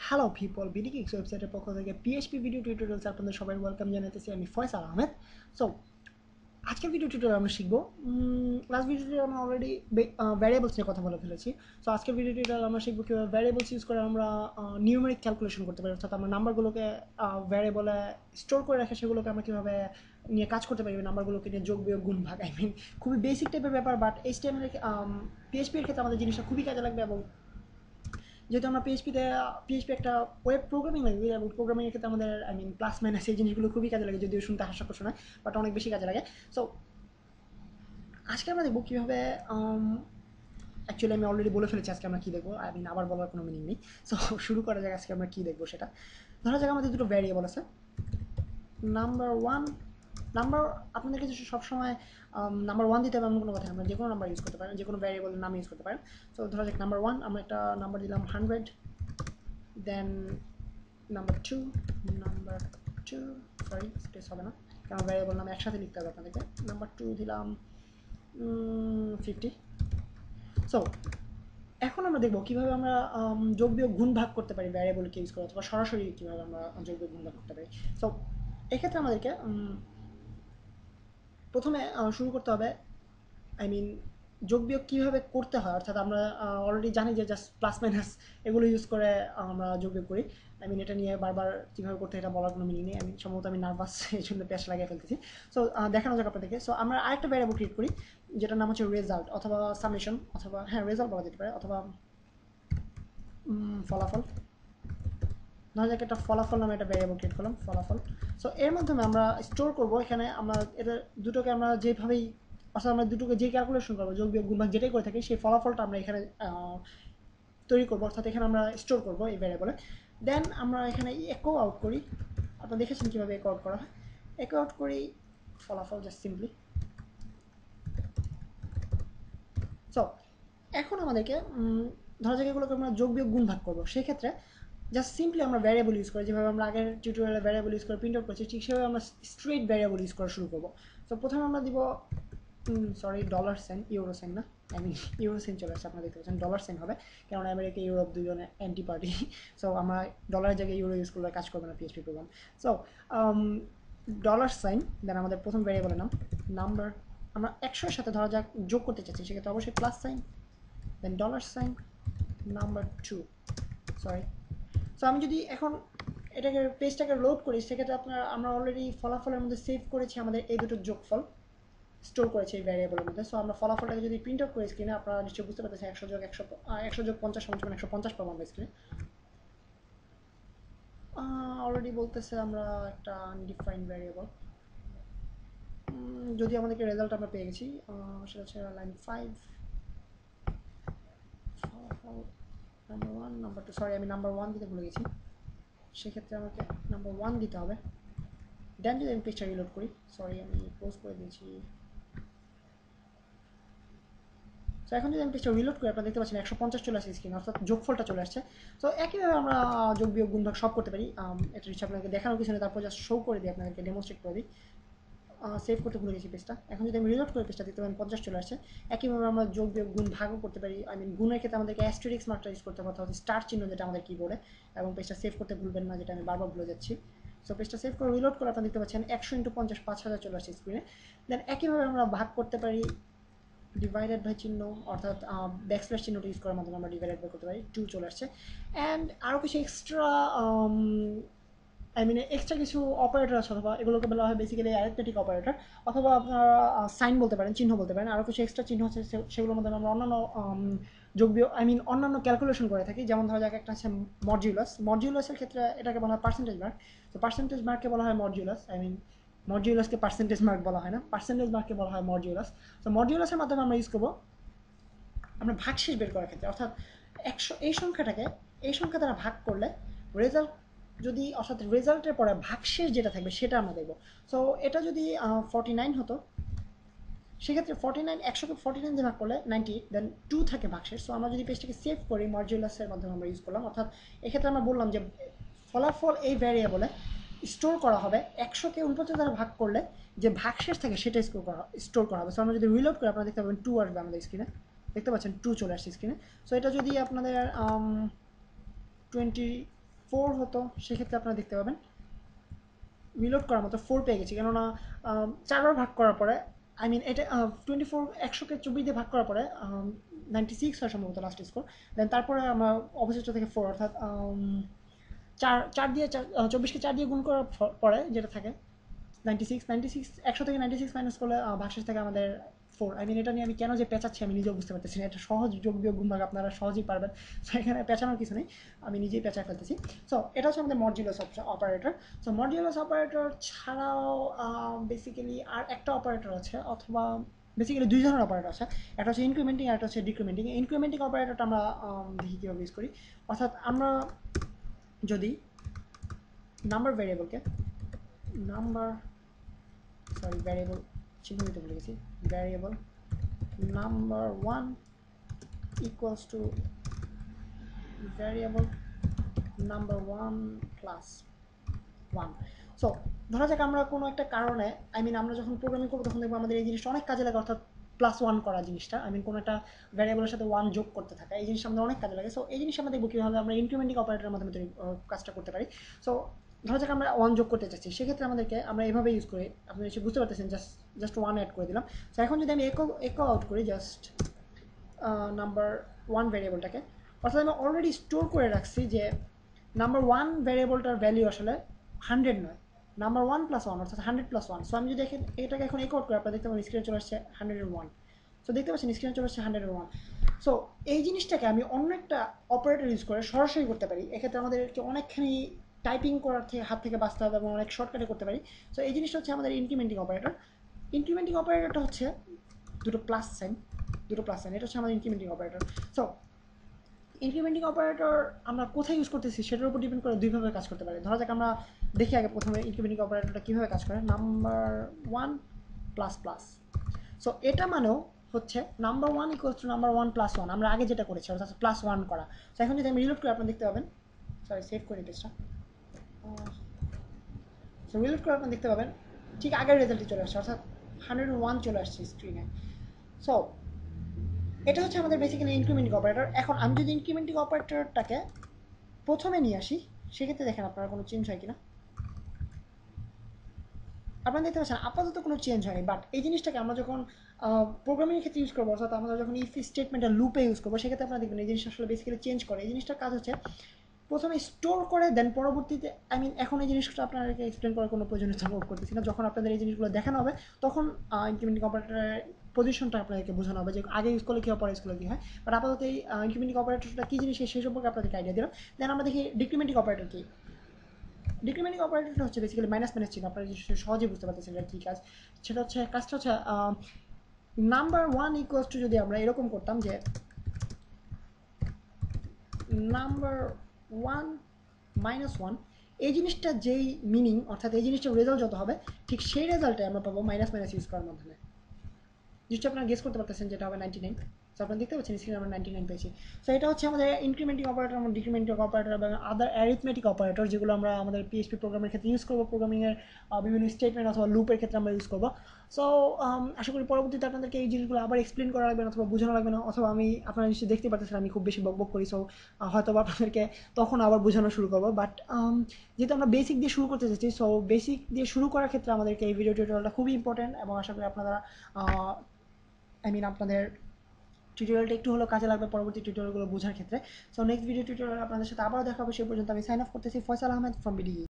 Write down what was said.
Hello people, বিডিকিক্স ওয়েবসাইটের পক্ষ থেকে পিএইচপি ভিডিও টিউটোরিয়ালস আপনাদের সবাই ওয়েলকাম জানাতেছি। আমি ফয়সাল আহমেদ। সো আজকের ভিডিও টিউটোরিয়াল আমরা শিখবো, লাস্ট ভিডিওতে আমরা অলরেডি ভ্যারিয়েবলস নিয়ে কথা বলে ফেলেছি। সো আজকের ভিডিও টিউটোরিয়াল আমরা শিখবো কীভাবে ভ্যারিয়েবলস ইউজ করে আমরা নিউমেরিক ক্যালকুলেশন করতে পারি, অর্থাৎ আমরা নাম্বারগুলোকে ভ্যারিয়েবলে স্টোর করে রেখে সেগুলোকে আমরা কীভাবে নিয়ে কাজ করতে পারি, নাম্বারগুলোকে নিয়ে যোগ বিয়োগ গুণ ভাগ। খুবই বেসিক টাইপের ব্যাপার, বাট HTML পিএইচপির ক্ষেত্রে আমাদের জিনিসটা খুবই কাজে লাগবে। এবং যেহেতু আমরা পিএইচপি একটা ওয়েব প্রোগ্রামিং ল্যাঙ্গুয়েজ, এবং প্রোগ্রামিংয়ের ক্ষেত্রে আমাদের প্লাস মাইনাস এই জিনিসগুলো খুবই কাজে লাগে, যদিও শুনতে হাস্যকর শোনায়, বাট অনেক বেশি কাজে লাগে। সো আজকে আমরা দেখবো কীভাবে, অ্যাকচুয়ালি আমি অলরেডি বলে ফেলেছি আজকে আমরা কী দেখবো, আবার বলার কোনো মিনিং নেই। সো শুরু করা যাক আজকে আমরা কী দেখবো সেটা। ধরা যাক আমাদের দুটো ভ্যারিয়েবল আছে। নাম্বার ওয়ান, নাম্বার আপনাদের কাছে সবসময় নাম্বার ওয়ান দিতে হবে এমন কোনো কথা, আমরা যে কোনো নাম্বার ইউজ করতে পারেন, যে কোনো ভ্যারিয়েবলের নাম ইউজ করতে পারেন। সো ধরা যাক নাম্বার ওয়ান, আমরা একটা নাম্বার দিলাম 100, then number two, number two, sorry space হবে না, কারণ ভ্যারিয়েবল নাম একসাথে লিখতে হবে আপনাদেরকে। নাম্বার টু দিলাম 50। সো এখন আমরা দেখবো কীভাবে আমরা যোগ বিয়োগ গুণ ভাগ করতে পারি ভ্যারিয়েবলকে ইউজ করে, অথবা সরাসরি কীভাবে আমরা যোগ বিয়োগ গুণ ভাগ করতে পারি। সো এক্ষেত্রে আমাদেরকে প্রথমে শুরু করতে হবে, আই মিন যোগ বিয়োগ কীভাবে করতে হয়, অর্থাৎ আমরা অলরেডি জানি যে জাস্ট প্লাস মাইনাস এগুলো ইউজ করে আমরা যোগ বিয়োগ করি। এটা নিয়ে বারবার কীভাবে করতে এটা বলার কোনো মিনিং নেই। সম্ভবত আমি নার্ভাস, এই জন্য পেশ লাগিয়ে ফেলতেছি। সো দেখানো যাক আপনাদেরকে। সো আমরা আরেকটা ভ্যারিয়েবল ক্রিয়েট করি, যেটার নাম হচ্ছে রেজাল্ট, অথবা সামেশন, অথবা রেজাল্ট বলা যেতে পারে, অথবা ফলাফল। ধরা যাক একটা ফলাফল নামে একটা ভ্যারিয়েবল ক্রিয়েট করলাম, ফলাফল। সো এর মাধ্যমে আমরা স্টোর করবো, এখানে আমরা এটা দুটোকে আমরা যেভাবেই, অর্থাৎ আমরা দুটোকে যে ক্যালকুলেশন করবো, যোগ বিয়োগ গুণ ভাগ যেটাই করে থাকি, সেই ফলাফলটা আমরা এখানে তৈরি করবো, অর্থাৎ এখানে আমরা স্টোর করবো এই ভ্যারিয়েবলে। দেন আমরা এখানে একো আউট করি। আপনারা দেখেছেন কীভাবে একো আউট করা হয়। একো আউট করি ফলাফল, জাস্ট সিম্পলি। সো এখন আমাদেরকে ধরা যাক এগুলোকে আমরা যোগ বিয়োগ গুণ ভাগ করবো, সেক্ষেত্রে জাস্ট সিম্পলি আমরা ভ্যারিয়েবল ইউজ করি, যেভাবে আমরা আগের টিউটোরিয়ালে ভ্যারিয়েবল ইউজ করে প্রিন্ট আউট করছি, ঠিক সেভাবে আমরা স্ট্রেট ভ্যারিয়েবল ইউজ করা শুরু করবো। সো প্রথমে আমরা দিব, sorry dollar sign, euro sign না, ইউরো সাইন চলে আসছে, আপনারা দেখতে পাচ্ছেন ডলার সাইন হবে, কারণ আমেরিকা ইউরোপ দুজনে অ্যান্টি পার্টি। সো আমরা ডলারের জায়গায় ইউরো ইউজ করলে কাজ করবে না PHP program. So dollar sign, then আমাদের প্রথম ভ্যারিয়েবলের নাম নাম্বার, আমরা 100-এর সাথে ধরা যাক যোগ করতে চাচ্ছি, সেক্ষেত্রে অবশ্যই plus sign, then dollar sign, number two, sorry. So আমি যদি এখন এটাকে পেজটাকে লোড করি, সেক্ষেত্রে আমরা অলরেডি ফলাফলের মধ্যে সেভ করেছি আমাদের এই দুটো যোগফল, স্টোর করেছি এই ভ্যারিয়েবলের মধ্যে। সো আমরা ফলাফলটাকে যদি প্রিন্ট আউট করি স্ক্রিনে, আপনারা নিশ্চয়ই বুঝতে পারতেছেন 100 যোগ 50 সমান 150 পাবো আমরা স্ক্রিনে। অলরেডি বলতেছে আমরা একটা আনডিফাইন্ড ভ্যারিয়েবল, যদি আমাদেরকে রেজাল্ট আমরা পেয়ে গেছি, সেটা হচ্ছে লাইন 5, ফলাফল number one, number two, sorry আমি নাম্বার ওয়ান দিতে ভুলে গেছি, সেক্ষেত্রে আমাকে নাম্বার ওয়ান দিতে হবে। দেন যদি আমি পেজটা রিলোড করি, সরি আমি পোজ করে দিয়েছি। সো এখন যদি আমি পেজটা রিলোড করি, আপনারা দেখতে পাচ্ছেন 150 চলে আসছে স্ক্রিনে, অর্থাৎ যোগফলটা চলে আসছে। সো একইভাবে আমরা যোগ বিয়োগ গুণ ভাগ সব করতে পারি। এটা হচ্ছে আপনাকে দেখানোর কিছু নেই, তারপর জাস্ট শো করে দিই, আপনাদেরকে ডেমনস্ট্রেট করে দিই। সেভ করতে ভুলে গেছি পেজটা। এখন যদি আমি রিলোড করে পেজটা দেখতে পাবেন 50 চলে আসছে। একইভাবে আমরা যোগ বিয়োগ গুণ ভাগও করতে পারি। গুণের ক্ষেত্রে আমাদেরকে অ্যাস্টেরিক্স মার্কটা ইউজ করতে হবে, অর্থাৎ স্টার চিহ্ন, যেটা আমাদের কিবোর্ডে। এবং পেজটা সেভ করতে ভুলবেন না, যেটা আমি বারবার ভুলে যাচ্ছি। সো পেজটা সেভ করে রিলোড করে আপনারা দেখতে পাচ্ছেন 100 × 50 5000 চলে আসছে স্ক্রিনে। দেন একইভাবে আমরা ভাগ করতে পারি ডিভাইডেড বাই চিহ্ন, অর্থাৎ ব্যাকস্ল্যাশ চিহ্নটা ইউজ করার মাধ্যমে আমরা ডিভাইডেড বাই করতে পারি, 2 চলে আসছে। অ্যান্ড আরও কিছু এক্সট্রা এক্সট্রা কিছু অপারেটর আছে, অথবা এগুলোকে বলা হয় বেসিক্যালি অ্যারিথমেটিক অপারেটর, অথবা আপনারা সাইন বলতে পারেন, চিহ্ন বলতে পারেন। আরও কিছু এক্সট্রা চিহ্ন আছে, সেগুলোর মধ্যে আমরা অন্যান্য যোগ বিয়োগ অন্যান্য ক্যালকুলেশন করে থাকি। যেমন ধরা যাক একটা আছে মডিউলাস, মডিউলাসের ক্ষেত্রে এটাকে বলা হয় পার্সেন্টেজ মার্ক। তো পার্সেন্টেজ মার্ককে বলা হয় মডিউলাস, মডিউলাসকে পার্সেন্টেজ মার্ক বলা হয় না, পার্সেন্টেজ মার্ককে বলা হয় মডিউলাস। তো মডিউলাসের মাধ্যমে আমরা ইউজ করবো আমরা ভাগশেষ বের করার ক্ষেত্রে, অর্থাৎ 100 এই সংখ্যাটাকে এই সংখ্যা দ্বারা ভাগ করলে রেজাল্ট যদি, অর্থাৎ রেজাল্টের পরে ভাগশেষ যেটা থাকবে সেটা আমরা দেখবো। সো এটা যদি 49 হতো, সেক্ষেত্রে 49, 100কে 49 দিয়ে ভাগ করলে 98, দেন 2 থাকে ভাগশেষ। সো আমরা যদি পেজটাকে সেভ করি, মডিউলাসের মাধ্যমে আমরা ইউজ করলাম, অর্থাৎ এক্ষেত্রে আমরা বললাম যে ফলাফল এই ভ্যারিয়েবলে স্টোর করা হবে, 100কে 49 দ্বারা ভাগ করলে যে ভাগশেষ থাকে সেটা স্টোর করা হবে। সো আমরা যদি রিলোড করি, আপনারা দেখতে পাবেন 2 আসবে আমাদের স্ক্রিনে, দেখতে পাচ্ছেন 2 চলে আসছে স্ক্রিনে। সো এটা যদি আপনাদের 20 4 হতো সেক্ষেত্রে আপনারা দেখতে পাবেন রিলোড করার মতো 4 পেয়ে গেছি, কেননা 4বার ভাগ করার পরে এটা 24 100কে 24 দিয়ে ভাগ করার পরে 96 হয় সম্ভবত লাস্ট স্কোর। দেন তারপরে আমরা অবশিষ্ট থেকে 4 অর্থাৎ চার চার দিয়ে 24কে 4 দিয়ে গুণ করার পরে যেটা থাকে 96 100 থেকে 96 মাইনাস করলে ভাগশেষ থেকে আমাদের 4। এটা নিয়ে আমি কেন যে পেঁচাচ্ছি আমি নিজেও বুঝতে পারতেছি না, এটা সহজ যোগ বিয়োগ গুণ ভাগ আপনারা সহজেই পারবেন, সো এখানে পেঁচানোর কিছু নেই, আমি নিজেই পেঁচা ফেলতেছি। সো এটা হচ্ছে আমাদের modulus operator. So modulus operator ছাড়াও বেসিক্যালি আর একটা অপারেটর আছে, অথবা বেসিক্যালি দুই ধরনের অপারেটর আছে, একটা হচ্ছে ইনক্রিমেন্টিং আর একটা হচ্ছে ডিক্রিমেন্টিং। ইনক্রিমেন্টিং অপারেটরটা আমরা দেখি কীভাবে ইউজ করি। অর্থাৎ আমরা যদি নাম্বার ভ্যারিয়েবলকে ভ্যারিয়েবল চিহ্ন দিতে ভুলে গেছি, variable number 1 equals to variable number 1 plus 1। So ধরা যাক আমরা কোনো একটা কারণে আমরা যখন প্রোগ্রামিং করবো তখন দেখবো আমাদের এই জিনিসটা অনেক কাজে লাগে, অর্থাৎ +1 করা জিনিসটা কোনো একটা ভ্যারিয়েবলের সাথে 1 যোগ করতে থাকা, এই জিনিসটা আমাদের অনেক কাজে লাগে। সো এই জিনিসটা আমরা দেখবো কীভাবে আমরা ইনক্রিমেন্টিং অপারেটরের মাধ্যমে কাজটা করতে পারি। সো ধরা যাক আমরা 1 যোগ করতে চাচ্ছি, সেক্ষেত্রে আমাদেরকে আমরা এভাবে ইউজ করি, আপনি নিশ্চয়ই বুঝতে পারতেছেন, জাস্ট 1 অ্যাড করে দিলাম। সো এখন যদি আমি একো আউট করি জাস্ট নাম্বার 1 ভ্যারিয়েবলটাকে, অর্থাৎ আমি অলরেডি স্টোর করে রাখছি যে নাম্বার 1 ভ্যারিয়েবলটার ভ্যালু আসলে 100 নয়, নাম্বার 1 প্লাস 1 অর্থাৎ 100 প্লাস 1। সো আমি যদি এটাকে এখন একো আউট করি, আপনারা দেখতে পাবেন স্ক্রিনে চলে আসছে 101। সো দেখতে পাচ্ছেন স্ক্রিনে চলে আসছে 101। সো এই জিনিসটাকে আমি অন্য একটা অপারেটর ইউজ করে সরাসরি করতে পারি, এক্ষেত্রে আমাদেরকে অনেকখানি টাইপিং করার থেকে হাত থেকে বাঁচতে হবে এবং অনেক শর্টকাটে করতে পারি। সো এই জিনিসটা হচ্ছে আমাদের ইনক্রিমেন্টিং অপারেটর। ইনক্রিমেন্টিং অপারেটরটা হচ্ছে দুটো প্লাস সাইন, এটা হচ্ছে আমাদের ইনক্রিমেন্টিং অপারেটর। সো ইনক্রিমেন্টিং অপারেটর আমরা কোথায় ইউজ করতেছি সেটার উপর ডিপেন্ড করে দুইভাবে কাজ করতে পারে। ধরা যাক আমরা দেখি আগে প্রথমে ইনক্রিমেন্টিং অপারেটরটা কীভাবে কাজ করে, নাম্বার 1 প্লাস প্লাস। সো এটা মানেও হচ্ছে number 1 equals to number 1 plus 1, আমরা আগে যেটা করেছি অর্থাৎ +1 করা। সো এখন যদি আমি রিলোড করি আপনারা দেখতে পাবেন, সরি সেভ করি পেজটা। সো রিলোড করে আপনারা দেখতে পাবেন ঠিক আগের রেজাল্টই চলে আসছে, অর্থাৎ 101 চলে আসছে স্ক্রিনে। সো এটা হচ্ছে আমাদের বেসিক্যালি ইনক্রিমেন্টিং অপারেটর। এখন আমি যদি ইনক্রিমেন্টিং অপারেটরটাকে প্রথমে নিয়ে আসি, সেক্ষেত্রে দেখেন আপনারা কোনো চেঞ্জ হয় কিনা। আপনারা দেখতে পাচ্ছেন আপাতত কোনো চেঞ্জ হয়নি, বাট এই জিনিসটাকে আমরা যখন প্রোগ্রামিংয়ের ক্ষেত্রে ইউজ করবো, অর্থাৎ আমরা যখন ইফ স্টেটমেন্টের লুপে ইউজ করবো, সেক্ষেত্রে আপনারা দেখবেন এই জিনিসটা আসলে বেসিক্যালি চেঞ্জ করে। এই জিনিসটার কাজ হচ্ছে প্রথমে স্টোর করে দেন পরবর্তীতে এখন এই জিনিসটা আপনাদেরকে এক্সপ্লেন করার কোনো প্রয়োজনীয়তা বোধ করতেছি না। যখন আপনাদের এই জিনিসগুলো দেখানো হবে তখন ইনক্রিমেন্টিং অপারেটরের পজিশনটা আপনাদেরকে বোঝানো হবে যে আগে ইউজ করলে কী হয়, পরে ইউজ করলে কী হয়। বাট আপাতত এই ইনক্রিমেন্টিং অপারেটরটা কী জিনিস সেই সম্পর্কে আপনাদেরকে আইডিয়া দিলাম। দেন আমরা দেখি ডিক্রিমেন্টিং অপারেটর কী। ডিক্রিমেন্টিং অপারেটরটা হচ্ছে বেসিক্যালি মাইনাস চিহ্ন, আপনারা সহজেই বুঝতে পারতেছেন এটা কী কাজ। সেটা হচ্ছে কাজটা হচ্ছে নাম্বার 1 ইকুয়ালস টু, যদি আমরা এরকম করতাম যে নাম্বার 1 মাইনাস 1, এই জিনিসটা যেই মিনিং অর্থাৎ এই জিনিসটার রেজাল্ট যত হবে ঠিক সেই রেজাল্টে আমরা পাবো মাইনাস ইউজ করার মাধ্যমে। নিশ্চয়ই আপনারা গেস করতে পারতেছেন যেটা হবে 99। সো আপনারা দেখতে পাচ্ছেন স্ক্রিনে আমরা 99 পেয়েছি। সো এটা হচ্ছে আমাদের ইনক্রিমেন্টিং অপারেটর, এবং ডিক্রিমেন্টিং অপারেটর এবং আদার অ্যারিথমেটিক অপারেটর, যেগুলো আমরা আমাদের পিএইচপি প্রোগ্রামের ক্ষেত্রে ইউজ করবো, প্রোগ্রামিংয়ের বিভিন্ন স্টেটমেন্ট অথবা লুপের ক্ষেত্রে আমরা ইউজ করবো। সো আশা করি পরবর্তীতে আপনাদেরকে এই জিনিসগুলো আবার এক্সপ্লেন করা লাগবে না অথবা বোঝানো লাগবে না, অথবা আপনারা নিশ্চয়ই দেখতে পাচ্ছেন আমি খুব বেশি বকবক করি। সো হয়তো আপনাদেরকে তখন আবার বোঝানো শুরু করবো। বাট যেহেতু আমরা বেসিক দিয়ে শুরু করতে চাচ্ছি, সো বেসিক দিয়ে শুরু করার ক্ষেত্রে আমাদেরকে এই ভিডিও টিউটোরিয়ালটা খুবই ইম্পর্টেন্ট, এবং আশা করি আপনারা আপনাদের টিউটোরিয়ালটা একটু হলেও কাজে লাগবে পরবর্তী টিউটোরিয়ালগুলো বোঝার ক্ষেত্রে। সো নেক্সট ভিডিও টিউটোরিয়াল আপনাদের সাথে আবারও দেখা হবে। সেই পর্যন্ত আমি সাইন অফ করতেছি। Faisal Ahmed from BD.